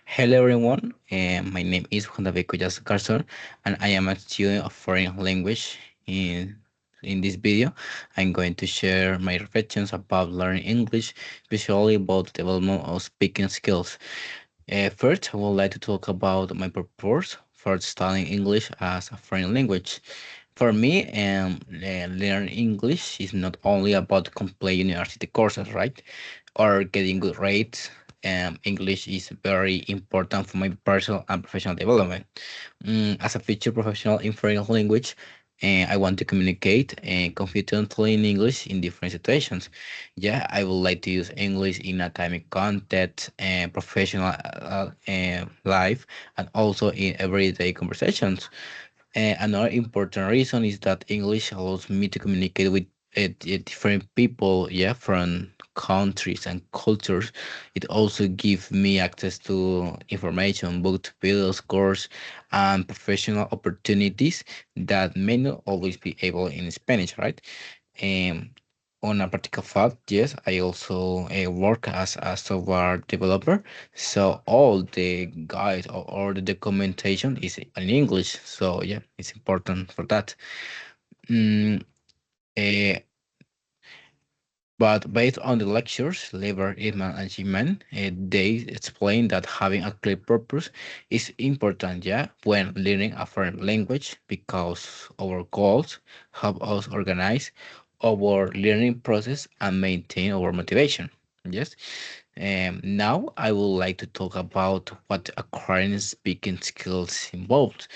Hello everyone, my name is Juan Collazos, and I am a student of foreign language. In this video, I'm going to share my reflections about learning English, especially about the development of speaking skills. First, I would like to talk about my purpose for studying English as a foreign language. For me, learning English is not only about completing university courses, right? Or getting good grades. English is very important for my personal and professional development. As a future professional in foreign language, I want to communicate confidently in English in different situations. Yeah, I would like to use English in academic content, professional life, and also in everyday conversations. Another important reason is that English allows me to communicate with different people, yeah, from countries and cultures. It also gives me access to information, books, videos, course, and professional opportunities that may not always be able in Spanish, right? Um, on a practical fact, yes, I also work as a software developer. So all the guides or all the documentation is in English. So yeah, it's important for that. Mm, eh, but based on the lectures, Lever, Edman, and Jimen, they explain that having a clear purpose is important, yeah, when learning a foreign language because our goals help us organize our learning process and maintain our motivation. Yes. Now I would like to talk about what acquiring speaking skills involved.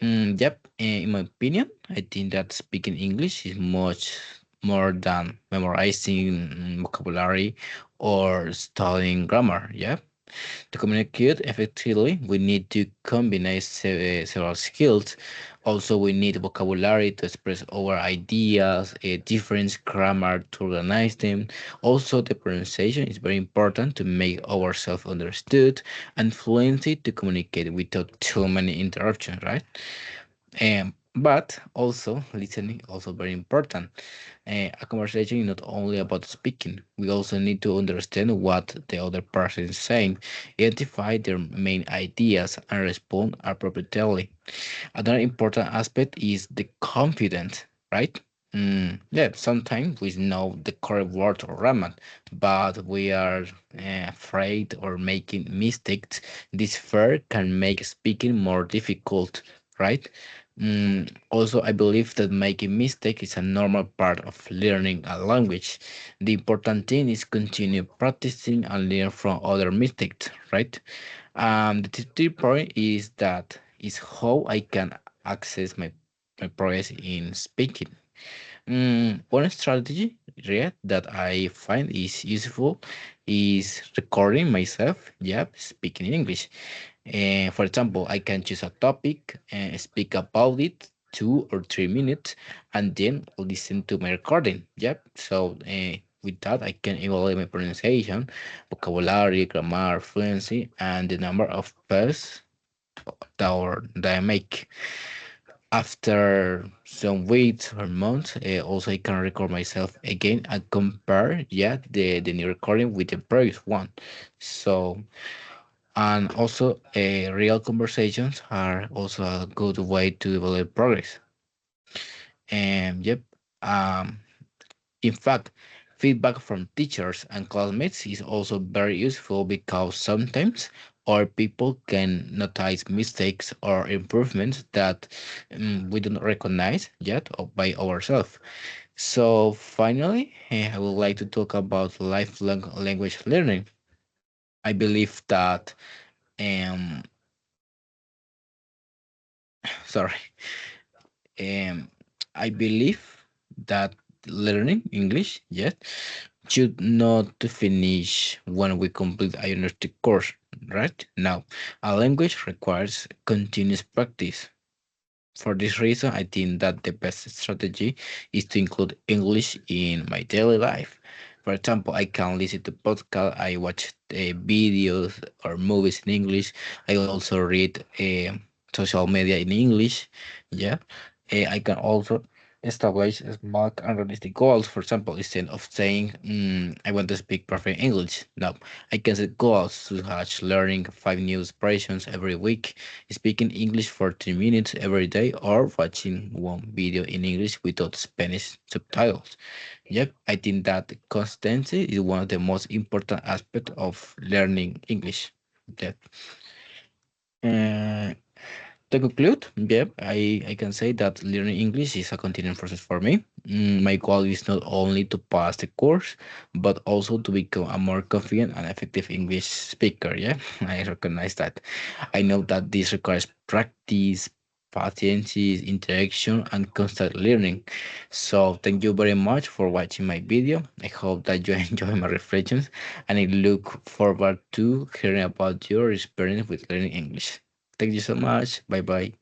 Yep, in my opinion, I think that speaking English is much more than memorizing vocabulary or studying grammar. Yeah, to communicate effectively, we need to combine several skills. Also, we need vocabulary to express our ideas, a different grammar to organize them. Also, the pronunciation is very important to make ourselves understood and fluency to communicate without too many interruptions, right? But also listening also very important. A conversation is not only about speaking. We also need to understand what the other person is saying, identify their main ideas, and respond appropriately. Another important aspect is the confidence, right? Yeah, sometimes we know the correct word or grammar, but we are afraid or making mistakes. This fear can make speaking more difficult, right? Also, I believe that making mistakes is a normal part of learning a language. The important thing is continue practicing and learn from other mistakes, right? The third point is that is how I can access my progress in speaking. One strategy, yeah, that I find is useful is recording myself, yeah, speaking in English. For example, I can choose a topic and speak about it 2 or 3 minutes, and then listen to my recording. Yep. So with that, I can evaluate my pronunciation, vocabulary, grammar, fluency, and the number of pairs that I make. After some weeks or months, also I can record myself again and compare, yeah, the new recording with the previous one. So and also real conversations are also a good way to develop progress. And yep, um, in fact, feedback from teachers and classmates is also very useful because sometimes our people can notice mistakes or improvements that we don't recognize yet by ourselves. So finally, I would like to talk about lifelong language learning. I believe that um sorry Um, I believe that learning English, yes, should not finish when we complete a university course, right? Now, a language requires continuous practice. For this reason, I think that the best strategy is to include English in my daily life. For example, I can listen to podcasts, I watch videos or movies in English. I also read social media in English. Yeah, I can also. Establish small and realistic goals. For example, instead of saying, I want to speak perfect English, no, I can set goals such as learning 5 new expressions every week, speaking English for 3 minutes every day, or watching one video in English without Spanish subtitles. Yep, I think that consistency is one of the most important aspects of learning English. Yep. Uh, to conclude, yep, I can say that learning English is a continuing process for me. My goal is not only to pass the course, but also to become a more confident and effective English speaker. Yeah, I recognize that. I know that this requires practice, patience, interaction, and constant learning. So, thank you very much for watching my video. I hope that you enjoy my reflections, and I look forward to hearing about your experience with learning English. Thank you so much. Bye bye.